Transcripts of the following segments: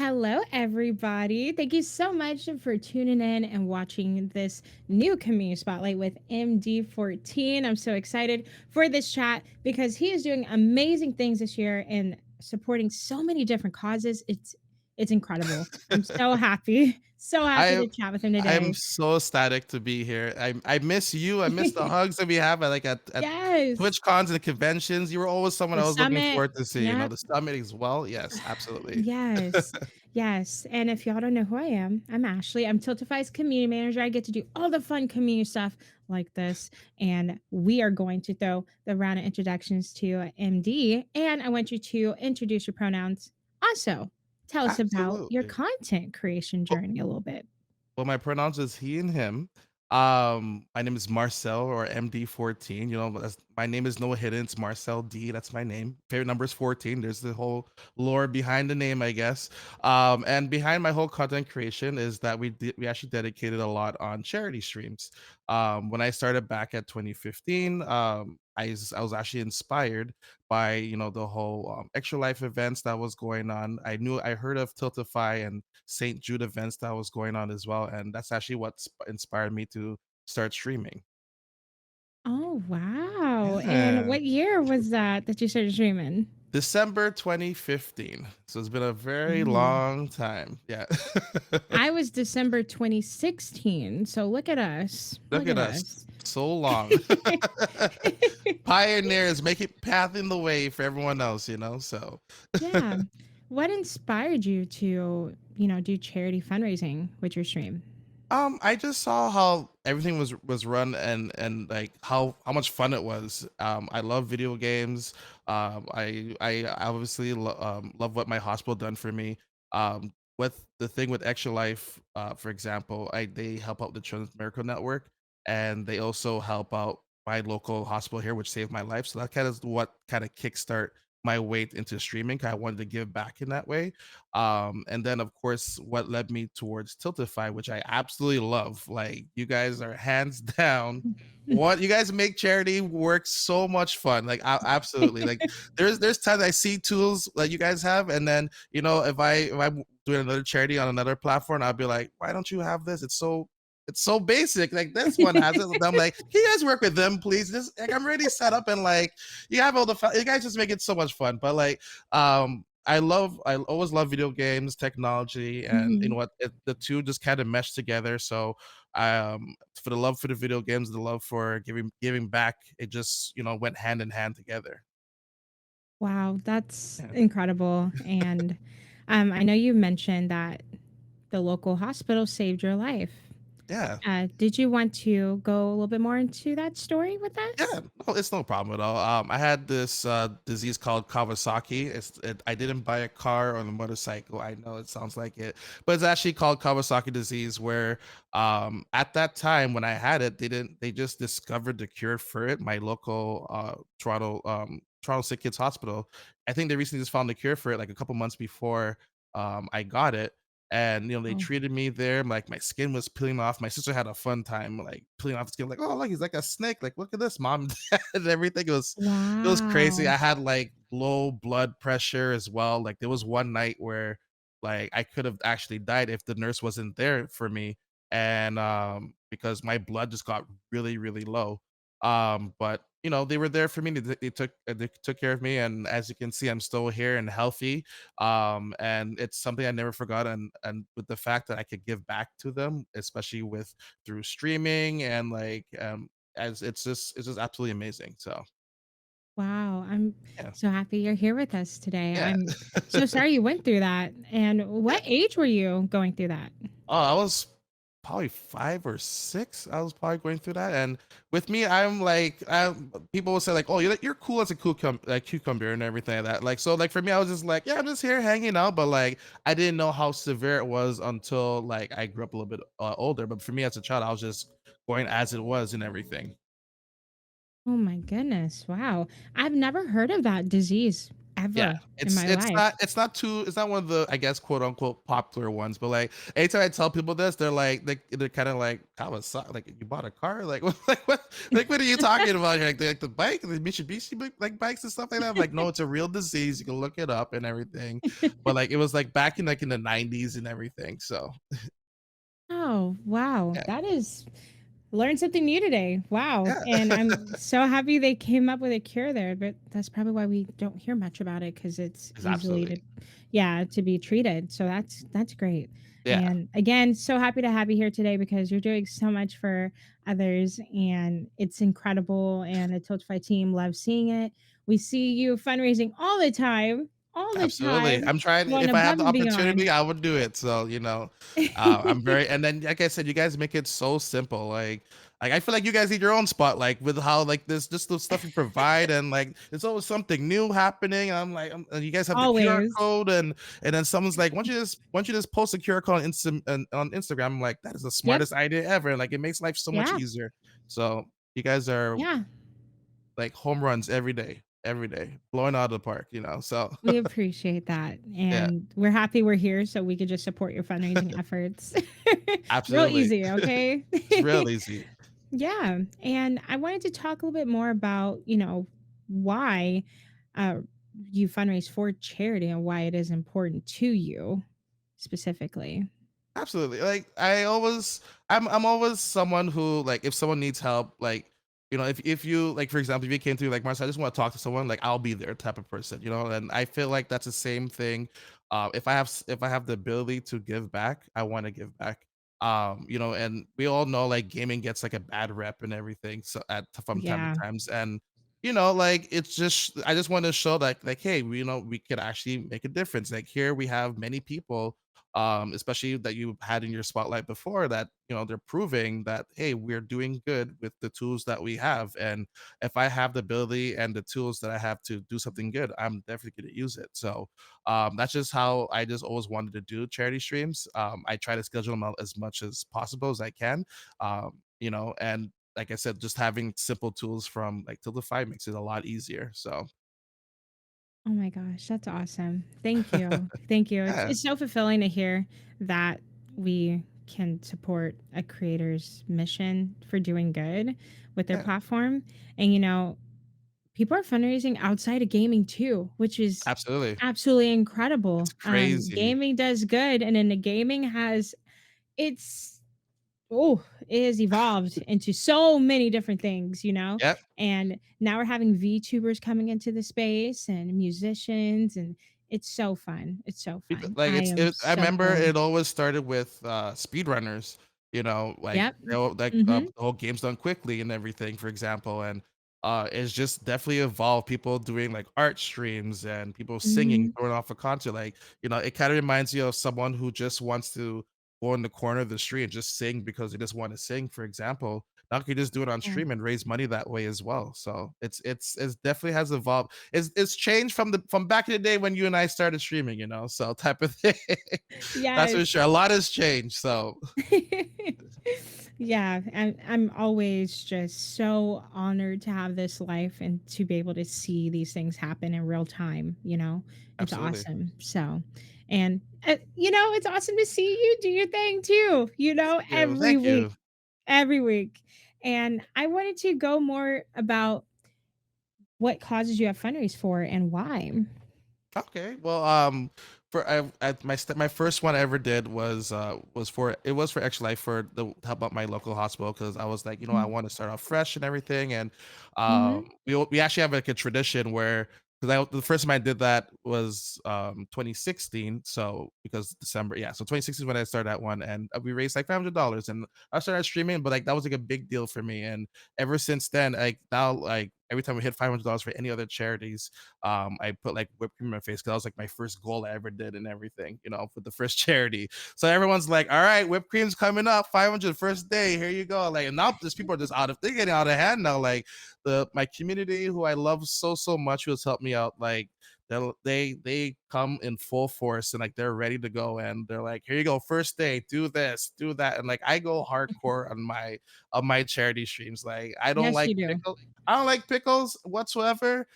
Hello, everybody. Thank you so much for tuning in and watching this new community spotlight with MDee14. I'm so excited for this chat because he is doing amazing things this year and supporting so many different causes. It's incredible. I'm so happy, so happy I to chat with him I'm today. so ecstatic to be here. I miss you. I miss the hugs that we have at at Yes. Twitch cons and conventions. You were always someone The I was looking summit. forward to see. Yep. The summit as well. Yes, absolutely. Yes. Yes. And if y'all don't know who I am, I'm Ashley. I'm Tiltify's community manager. I get to do all the fun community stuff like this. And we are going to throw the round of introductions to MD. And I want you to introduce your pronouns. Also, tell us about your Absolutely. content creation journey a little bit. Well, my pronouns is he and him. My name is Marcel or MD14. My name is no hidden. It's Marcel D. That's my name. Favorite number is 14. There's the whole lore behind the name, I guess. And behind my whole content creation is that we actually dedicated a lot on charity streams. When I started back at 2015, I was actually inspired by the whole extra life events that was going on. I heard of Tiltify and St. Jude events that was going on as well, and that's actually what inspired me to start streaming. Oh, wow. And Yeah. what year was that you started streaming? December 2015. So it's been a very Ooh. long time. Yeah. I was December 2016. So look at us. Look Look at at us. us. So long. Pioneers making path in the way for everyone else. So Yeah. What inspired you to, do charity fundraising with your stream? I just saw how everything was run and like how much fun it was. I love video games. I obviously love what my hospital done for me. With the thing with Extra Life, for example, I they help out the Children's Miracle Network, and they also help out my local hospital here, which saved my life. So that kind of what kind of kickstart my way into streaming. 'Cause I wanted to give back in that way. And then of course what led me towards Tiltify, which I absolutely love. Like you guys are hands down what you guys make charity work so much fun. Like absolutely. Like there's times I see tools that you guys have, and then if I'm doing another charity on another platform, I'll be like, why don't you have this? It's so basic. Like this one has it. I'm like, can you guys work with them, please? This like I'm already set up and like you have all the fun. You guys just make it so much fun. But like I always love video games, technology, and you know Mhm. what? The two just kind of mesh together. So, for the love for the video games, the love for giving back, it just went hand in hand together. Wow, that's Yeah, incredible. And I know you mentioned that the local hospital saved your life. yeah. Did you want to go a little bit more into that story with Yeah, us? no, it's no problem at all. I had this disease called Kawasaki. I didn't buy a car or a motorcycle. I know it sounds like it, but it's actually called Kawasaki disease. Where at that time when I had it, they just discovered the cure for it. My local Toronto Sick Kids Hospital. I think they recently just found the cure for it like a couple months before I got it, and they Oh, treated me there. Like my skin was peeling off. My sister had a fun time like peeling off the skin. Like, oh look, he's like a snake. Like, look at this, mom and dad and everything. It was crazy. wow. I had like low blood pressure as well. Like there was one night where like I could have actually died if the nurse wasn't there for me. And because my blood just got really, really low. But they were there for me. They took care of me, and as you can see, I'm still here and healthy. And it's something I never forgot, and with the fact that I could give back to them, especially with through streaming and like as it's just absolutely amazing. So Wow, I'm yeah. so happy you're here with us today. Yeah. I'm so sorry you went through that. And Yeah. what age were you going through that? Oh, I was probably 5 or 6. I was probably going through that, and with me, I'm like, people will say like, "Oh, you're cool as a cucumber and everything like that." Like, so, like, for me, I was just like, "Yeah, I'm just here hanging out," but, like, I didn't know how severe it was until, like, I grew up a little bit, older, but for me as a child, I was just going as it was and everything. Oh my goodness. Wow. I've never heard of that disease Yeah, ever in it's my it's life. not it's not too it's not one of the, I guess, quote unquote popular ones, but like anytime I tell people this, they're like they're kind of like, Kawasaki, like you bought a car, like what are you talking about here? Like the bike, the Mitsubishi like bikes and stuff like that. I'm like, no, it's a real disease. You can look it up and everything. But like it was like back in the 90s and everything. So Oh, wow. yeah, That is learned something new today. Wow. And yeah, I'm so happy they came up with a cure there, but that's probably why we don't hear much about it because it's it's easily absolutely, to yeah, to be treated. So that's great. yeah, And again, so happy to have you here today because you're doing so much for others and it's incredible and the Tiltify team loves seeing it. We see you fundraising all the absolutely. time, I'm trying. going If I have above the and beyond. opportunity, I would do it. So I'm very. And then, like I said, you guys make it so simple. Like I feel like you guys need your own spot. Like with how like this, just the stuff you provide, and like there's always something new happening. And I'm like, and you guys have the QR Always. code, and then someone's like, why don't you just post a QR code on Instagram? I'm like, that is the Yep. smartest idea ever. Like it makes life so much Yeah. easier. So you guys are Yeah. like home runs every day, blowing out of the park. So We appreciate that, yeah, and we're happy we're here so we could just support your fundraising efforts. Real absolutely. easy, okay? It's real easy. Yeah, and I wanted to talk a little bit more about, why, uh, you fundraise for charity and why it is important to you specifically. Absolutely. Like I'm always someone who, like, if someone needs help, like, if you, like, for example, if you came to me like, Marcel, I just want to talk to someone, like, I'll be there type of person. And I feel like that's the same thing. If I have the ability to give back, I want to give back. And we all know like gaming gets like a bad rep and everything, so at from time to Yeah. times. And like it's just, I just want to show that, like, hey, we could actually make a difference. Like here we have many people, especially that you had in your spotlight before, that they're proving that, hey, we're doing good with the tools that we have. And if I have the ability and the tools that I have to do something good, I'm definitely going to use it. So that's just how I just always wanted to do charity streams. I try to schedule them out as much as possible as I can. And like I said, just having simple tools from like Tiltify makes it a lot easier. So Oh my gosh, that's awesome. Thank you. Thank you. It's yeah, it's so fulfilling to hear that we can support a creator's mission for doing good with their yeah, platform. And people are fundraising outside of gaming too, which is absolutely. absolutely It's incredible. crazy. Gaming does good, and then the gaming has it's oh, it has evolved into so many different things, Yep. and now we're having VTubers coming into the space and musicians, and it's so fun. It's so People fun. like I am I so remember thrilled. it always started with speedrunners, like Yep. Mhm. the whole game's done quickly and everything, for example. And it's just definitely evolved. People doing like art streams and people singing, Mhm. throwing off a concert. Like, it kind of reminds you of someone who just wants to go in the corner of the street and just sing because they just want to sing, for example. Now you can just do it on Yeah. stream and raise money that way as well. So it's definitely has evolved. It's changed from back in the day when you and I started streaming, so type of thing. That's for Yes. sure. A lot has changed. So Yeah, I'm always just so honored to have this life and to be able to see these things happen in real time. It's absolutely. awesome. So, and it's awesome to see you do your thing too, Thank you. every Thank week, you. every week. And I wanted to go more about what causes you have fundraise for and why. Okay. Well, for my first one I ever did was for Extra Life, for the to help out my local hospital, because I was like, I want to start off fresh and everything. And Mm-hmm. we actually have like a tradition where, because the first time I did that was 2016. So because December, yeah, so 2016 is when I started that one, and we raised like $500, and I started streaming. But like that was like a big deal for me. And ever since then, like now, like every time we hit $500 for any other charities, I put like whipped cream in my face, because that was like my first goal I ever did and everything, for the first charity. So everyone's like, all right, whipped cream's coming up, 500 first day, here you go. Like, and now these people are just they're getting out of hand now. Like the my community who I love so much, who has helped me out, like they come in full force and like they're ready to go, and they're like, here you go, first day, do this, do that. And like I go hardcore on my charity streams. Like Yes, you do. I don't like pickles whatsoever.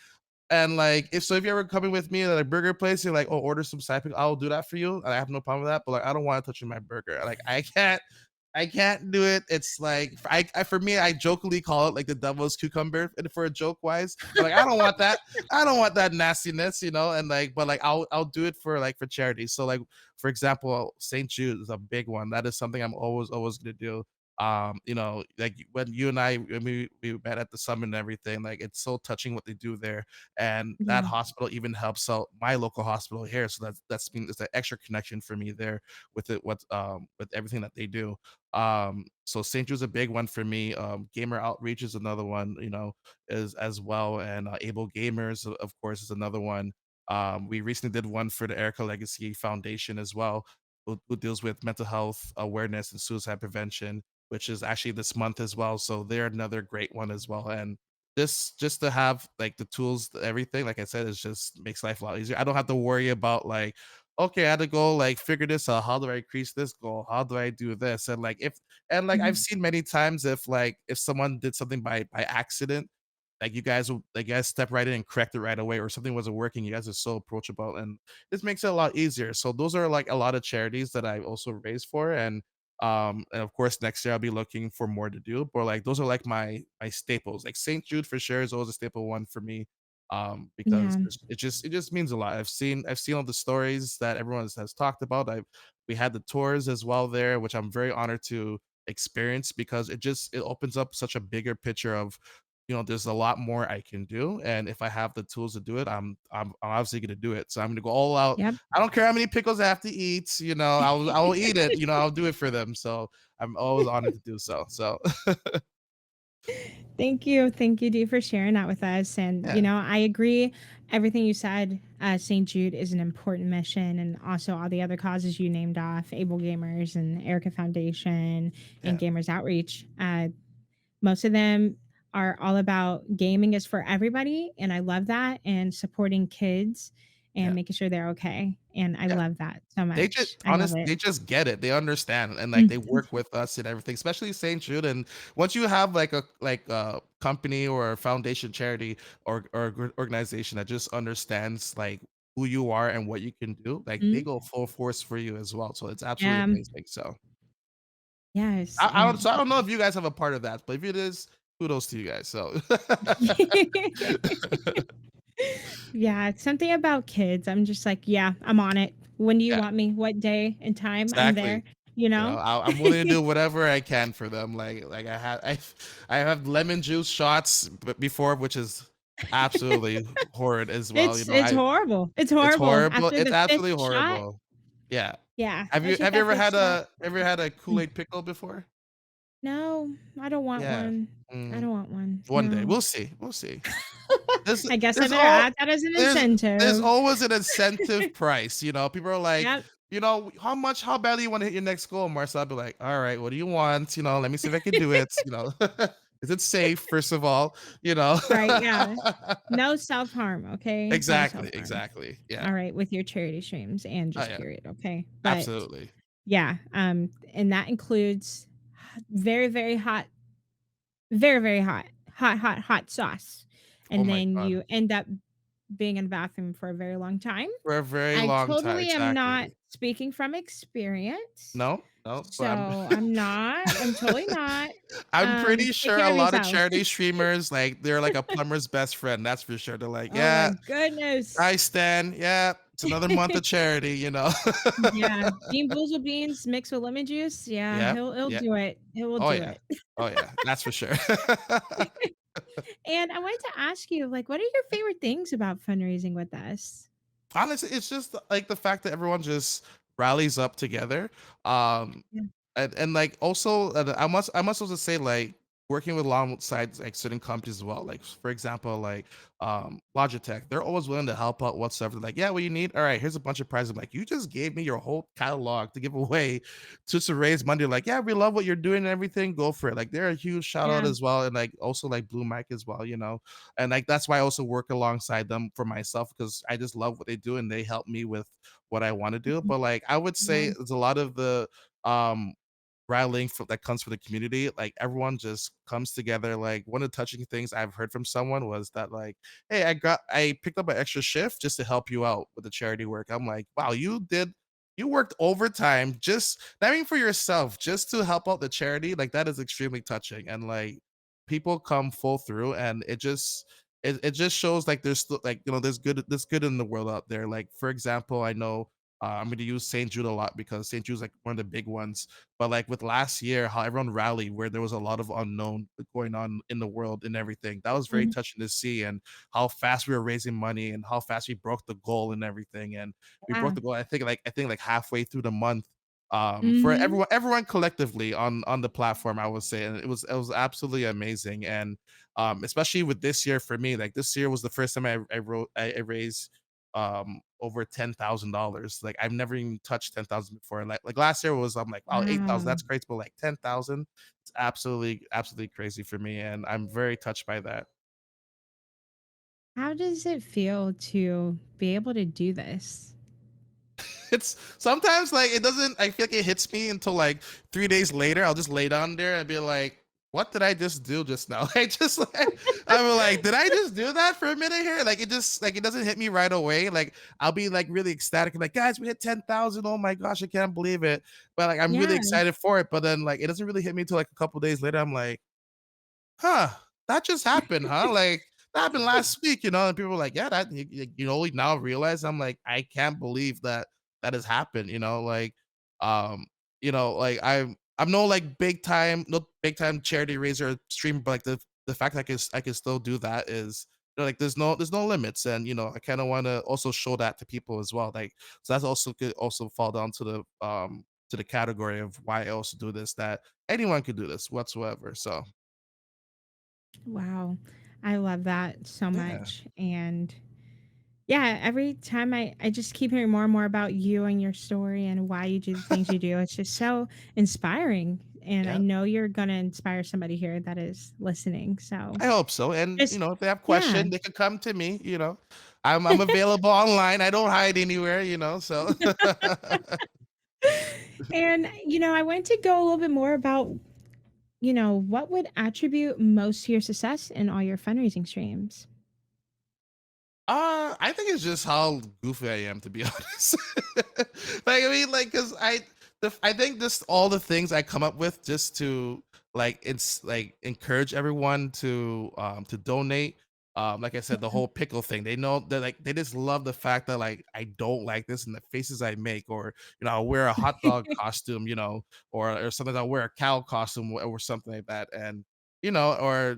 And like, if you're ever coming with me at a burger place, you're like, "Oh, order some side pickle." I'll do that for you, and I have no problem with that. But like, I don't want to touch my burger. Like, I can't do it. It's like for me, I jokingly call it like the devil's cucumber for a joke wise. But like, I don't want that. I don't want that nastiness, you know. And like, but like, I'll do it for like for charity. So like, for example, St. Jude is a big one. That is something I'm always gonna do. You know, like when you and I when we met at the summit and everything, like it's so touching what they do there, and that Yeah. hospital even helps out my local hospital here. So that's been it's an extra connection for me there with it with everything that they do. So St. Jude's a big one for me. Gamer outreach is another one, you know, is as well. And Able Gamers, of course, is another one. We recently did one for the Erica Legacy Foundation as well, who deals with mental health awareness and suicide prevention, which is actually this month as well. So they're another great one as well. And this just to have like the tools, everything, like I said, it just makes life a lot easier. I don't have to worry about like, okay, I had to go like figure this out. How do I increase this goal? How do I do this? And like if and like I've Mhm. seen many times if like if someone did something by accident, like you guys step right in and correct it right away, or something wasn't working. You guys are so approachable, and this makes it a lot easier. So those are like a lot of charities that I also raised for, and of course next year I'll be looking for more to do. But like those are like my staples. Like St. Jude for sure is always a staple one for me, because Yeah. it just means a lot. I've seen all the stories that everyone has talked about. I We had the tours as well there, which I'm very honored to experience, because it opens up such a bigger picture of, you know, there's a lot more I can do, and if I have the tools to do it, I'm obviously gonna do it. So I'm gonna go all out. Yep. I don't care how many pickles I have to eat, you know, I'll eat it, you know, I'll do it for them. So I'm always honored to do so. So Thank you. Thank you, Dee, for sharing that with us. And, yeah, I agree. Everything you said, St. Jude is an important mission, and also all the other causes you named off, Able Gamers and Erica Foundation and yeah, Gamers Outreach. Most of them are all about gaming is for everybody. And I love that. And supporting kids and yeah, making sure they're okay. And I yeah. love that so They just much. I love honest it. they just get it, they understand, and, like, they Mhm. work with us and everything, especially St. Jude. And once you have, like a company or a foundation, charity, or organization that just understands, like, who you are and what you can do, like, they Mhm. go full force for you as well, so it's absolutely Yeah. amazing. So, Yes. And I don't know if you guys have a part of that, but if it is, kudos to you guys, so yeah, it's something about kids. I'm just like, yeah, I'm on it. When do you Yeah, want me? What day and time? I'm exactly. there, you You know, know? I'm willing to do whatever I can for them. I have lemon juice shots before, which is absolutely horrid as well. You know, It's I horrible. It's it's horrible. horrible. After It's the 5th absolutely shot, horrible. Yeah. yeah, once you hit Have you that ever 5th had shot, a mm, Kool-Aid pickle before? no, I don't want Yeah. one. I Mm, don't want one. one day No. we'll see. We'll see. There's I guess I there's better all add that as an there's there's incentive. always an incentive price, you know? People are like, Yep. you know, how badly you wanna hit your next goal, Marcel?" I'll be like, "All right, what do you want? You know, let me see if I can do it," you know? "Is it safe, first of all?" You know? Right, yeah. No self-harm, okay? No Exactly, self-harm. exactly. Yeah. All right, with your charity streams and Oh, just yeah. period, okay? But Absolutely. yeah, and that includes very, very hot, very, very hot, hot sauce, Oh and my then god. you end up being in the bathroom for a very long time. For a very I long time, totally am not exactly. speaking from experience, No, no, but I'm so I'm not. I'm totally not. I'm pretty Take sure care a of lot of yourself. charity streamers, like, they're like a plumber's best friend, that's for sure. They're like, Oh my "Yeah, I goodness. stand. Yeah, it's another month of charity," you know? Yeah, Bean Boozled beans mixed with lemon juice, yeah, Yep, he'll yeah. do it. He will Oh, do yeah. it. Oh, yeah, that's for sure. And I wanted to ask you, like, what are your favorite things about fundraising with us? Honestly, it's just, like, the fact that everyone just rallies up together, um, Yeah. and, like, also, I must also say, like, working with alongside like certain companies as well. Like for example, like Logitech, they're always willing to help out whatsoever. Like, yeah, what you need? All right, here's a bunch of prizes. I'm like, you just gave me your whole catalog to give away just to raise money. Like, yeah, we love what you're doing and everything. Go for it. Like, they're a huge shout out Yeah. as well. And like also like Blue Mic as well, And like that's why I also work alongside them for myself because I just love what they do and they help me with what I want to do. Mhm. But like I would say Yeah. there's a lot of the um rallying for that comes from the community. Like everyone just comes together. Like one of the touching things I've heard from someone was that like, hey, I picked up an extra shift just to help you out with the charity work. I'm like, wow, you worked overtime just not even for yourself, just to help out the charity. Like that is extremely touching. And like people come full through and it just shows like there's still like there's good in the world out there. Like for example, I know I'm going to use St. Jude a lot because St. Jude's like one of the big ones, but like with last year, how everyone rallied, where there was a lot of unknown going on in the world and everything, that was very Mhm. touching to see, and how fast we were raising money and how fast we broke the goal and everything. And we broke Yeah. the goal. I think like halfway through the month, for Mhm. everyone collectively on the platform, I would say, and it was absolutely amazing. And especially with this year for me, like this year was the first time I raised over $10,000. Like I've never even touched 10,000 before. Like last year was I'm like, wow, 8,000, Wow. that's great, but like 10,000, it's absolutely crazy for me, and I'm very touched by that. How does it feel to be able to do this? It's sometimes like it doesn't. I feel like it hits me until like 3 days later. I'll just lay down there and be like, "What did I just do just now?" I just like I'm like, "Did I just do that for a minute here?" Like it just like it doesn't hit me right away. Like I'll be like really ecstatic and like, "Guys, we hit 10,000! Oh my gosh, I can't believe it!" But like I'm really Yeah. excited for it. But then like it doesn't really hit me until like a couple days later. I'm like, huh, that just happened, huh? Like that happened last week, and people were like, yeah, that you only now realize. I'm like, I can't believe that that has happened, like, um, like I'm no like no big time charity raiser or streamer, but like the fact that I can still do that is like there's no limits. And I kind of want to also show that to people as well. Like so that's also could also fall down to the category of why I also do this, that anyone could do this whatsoever. So Wow. I love that so yeah. much. And yeah, every time I just keep hearing more and more about you and your story and why you do the things you do. It's just so inspiring. And I Yeah, know you're going to inspire somebody here that is listening. So I hope so. And just, if they have yeah. questions, they could come to me. I'm available online. I don't hide anywhere. So And, I want to go a little bit more about, what would attribute most to your success in all your fundraising streams? I think it's just how goofy I am, to be honest. Like, I mean, like, cause I think just all the things I come up with just to like, it's like encourage everyone to donate. Like I said, the whole pickle thing. They know that like they just love the fact that like I don't like this and the faces I make, or I'll wear a hot dog costume, or something. I'll wear a cow costume or something like that, and or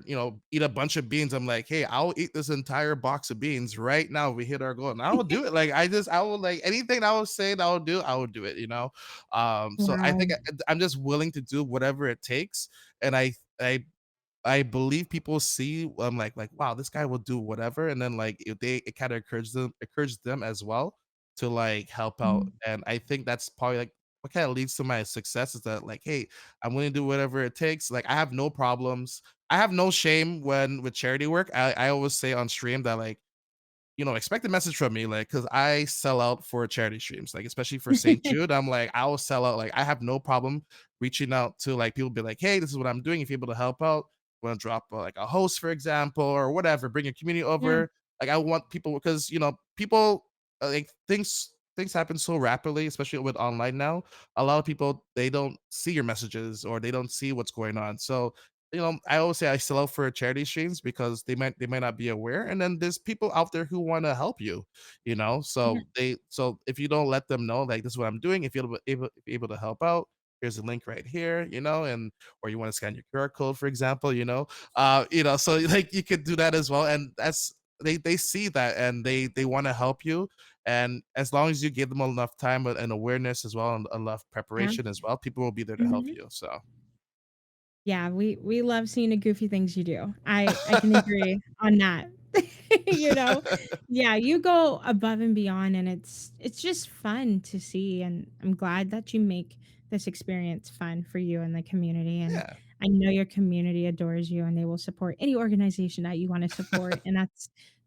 eat a bunch of beans. I'm like, hey, I'll eat this entire box of beans right now if we hit our goal. And I will do it. Like I will like anything I was saying I would do it. So I Wow. think I'm just willing to do whatever it takes. And I believe people see I'm like, wow, this guy will do whatever. And then like if it kind of encourages them as well to like help out. Mhm. And I think that's probably like what kind of leads to my success is that like, hey, I'm willing to do whatever it takes. Like I have no problems. I have no shame when with charity work. I always say on stream that like expect a message from me, like, cause I sell out for charity streams, like, especially for St. Jude. I'm like, I will sell out. Like, I have no problem reaching out to like people, be like, hey, this is what I'm doing. If you're able to help out, want to drop like a host, for example, or whatever, bring your community Yeah. over. Like, I want people because people like things happen so rapidly, especially with online now. A lot of people they don't see your messages or they don't see what's going on. So I always say I sell out for charity streams because they might not be aware. And then there's people out there who want to help you. Yeah. So if you don't let them know like this is what I'm doing, if you're able to help out, here's a link right here, and or you want to scan your QR code, for example, so like you could do that as well. And that's they see that and they want to help you. And as long as you give them enough time and awareness as well and enough Yeah. preparation as well, people will be there to help Mhm. you. So Yeah, we love seeing the goofy things you do. I can agree on that. You know? Yeah, you go above and beyond, and it's just fun to see, and I'm glad that you make this experience fun for you and the community, and Yeah, I know your community adores you, and they will support any organization that you wanna support, and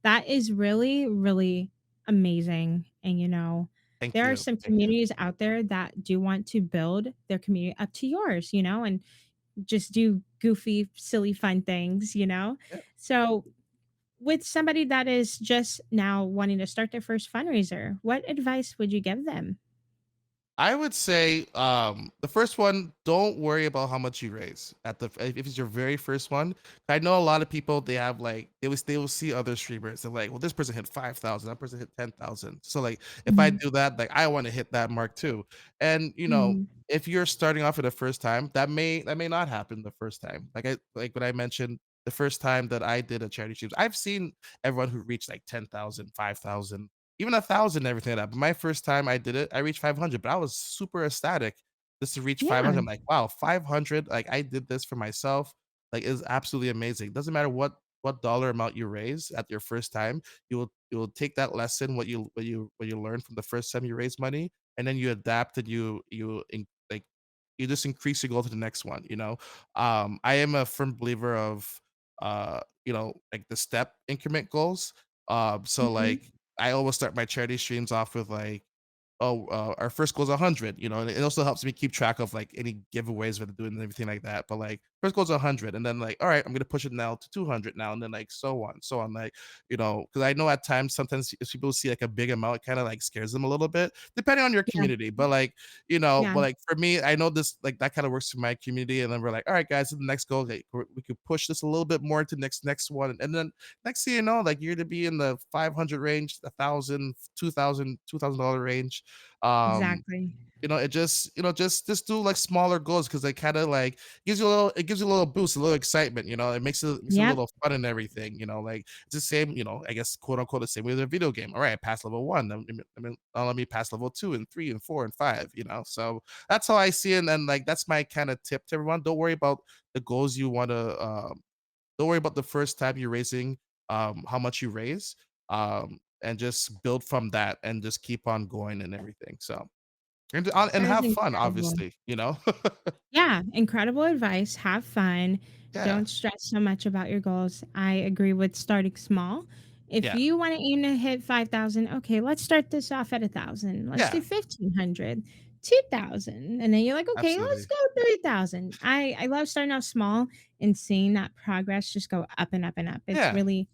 that is really, really amazing, and, thank there are you, some thank you. communities out there that do want to build their community up to yours, and just do goofy, silly, fun things, you know? Yeah. So, with somebody that is just now wanting to start their first fundraiser, what advice would you give them? I would say, the first one, don't worry about how much you raise at the if it's your very first one. I know a lot of people they have like they will see other streamers and like, well, this person hit 5,000, that person hit 10,000. So like, if I Mhm, do that, like I want to hit that mark too. And mhm. if you're starting off for the first time, that may not happen the first time. Like what I mentioned, the first time that I did a charity streams, I've seen everyone who reached like 10,000, 5,000, even 1,000 and everything like that. But my first time I did it, I reached 500, but I was super ecstatic just to reach 500. Yeah, I'm like, wow, 500. Like I did this for myself. Like it's absolutely amazing. Doesn't matter what dollar amount you raise at your first time. You will take that lesson, what you learned from the first time you raise money, and then you adapt and like you just increase your goal to the next one. I am a firm believer of like the step increment goals. So mhm. like I always start my charity streams off with like, oh, our first goal is 100, and it also helps me keep track of like any giveaways we're doing and everything like that. But like first goal is 100, and then like, all right, I'm gonna push it now to 200 now, and then like so on, like because I know at times sometimes if people see like a big amount, it kind of like scares them a little bit, depending on your Yeah, community. But like yeah, but like for me, I know this like that kind of works for my community, and then we're like, all right, guys, so the next goal, like, we could push this a little bit more to next one, and then next thing you know, like you're to be in the 500 range, 1,000, 2,000, $2,000 range. Um, exactly. it just do like smaller goals because they kind of like gives you a little boost, a little excitement. It makes it a Yep, little fun and everything. Like it's the same. I guess quote unquote the same with a video game. All right, pass level one. Let me pass level two and three and four and five. So that's how I see it. And then like that's my kind of tip to everyone. Don't worry about the goals you want to. Don't worry about the first time you're raising, how much you raise, and just build from that and just keep on going and everything. So and that is have fun, incredible. obviously. Yeah, incredible advice. Have fun. Yeah, Don't stress so much about your goals. I agree with starting small. If yeah, you want to aim to hit 5,000, okay, let's start this off at 1,000. Let's do yeah, 1,500, 2,000. And then you're like, okay, let's absolutely. go 3,000. I love starting off small and seeing that progress just go up and up and up. It's Yeah. really,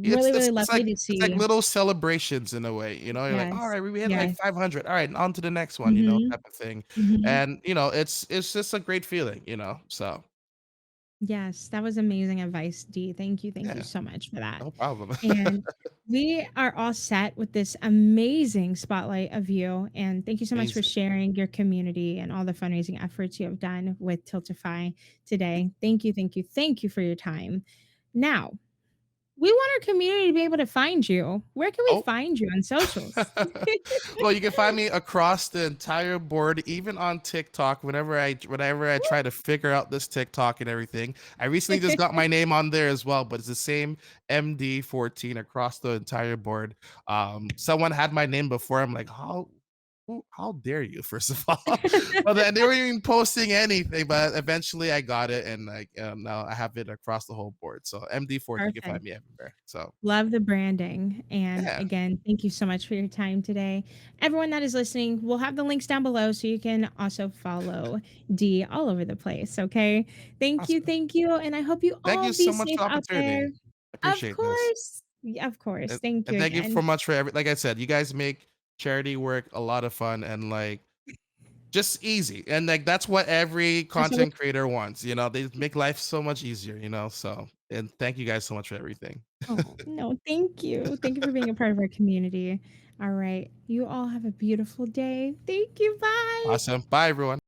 It's really, it's really it's lovely like to it's like see. little celebrations in a way. You're like, Yes. "Alright, we hit like Yes. 500. Alright, on to the next one," Hmm. type of thing. Hmm. And, it's just a great feeling. So, Yes, that was amazing advice, Dee. Thank you yeah, so much for that. no problem. And we are all set with this amazing spotlight of you. And thank you so much for Amazing. sharing your community and all the fundraising efforts you have done with Tiltify today. Thank you for your time. Now, we want our community to be able to find you. Where can we Oh. find you on socials? Well, you can find me across the entire board, even on TikTok. Whenever I try to figure out this TikTok and everything, I recently just got my name on there as well. But it's the same MD14 across the entire board. Someone had my name before. I'm like, how dare you? First of all, well, then they weren't even posting anything. But eventually, I got it, and like now I have it across the whole board. So MD14, you can find Perfect. me everywhere. So Love the branding. And yeah, again, thank you so much for your time today. Everyone that is listening, we'll have the links down below so you can also follow D all over the place. Okay. Thank you. awesome. Thank you. And I hope you Thank all you be so much safe for the out there. opportunity. I Of appreciate this. course. Of course. And, Thank and you thank you so again. much for like I said, you guys make charity work a lot of fun and like just easy. And like that's what every That's what content creator wants. They make life so much easier. So and thank you guys so much for everything. oh, no, thank you. Thank you for being a part of our community. All right. You all have a beautiful day. Thank you. Bye. Awesome. Bye everyone.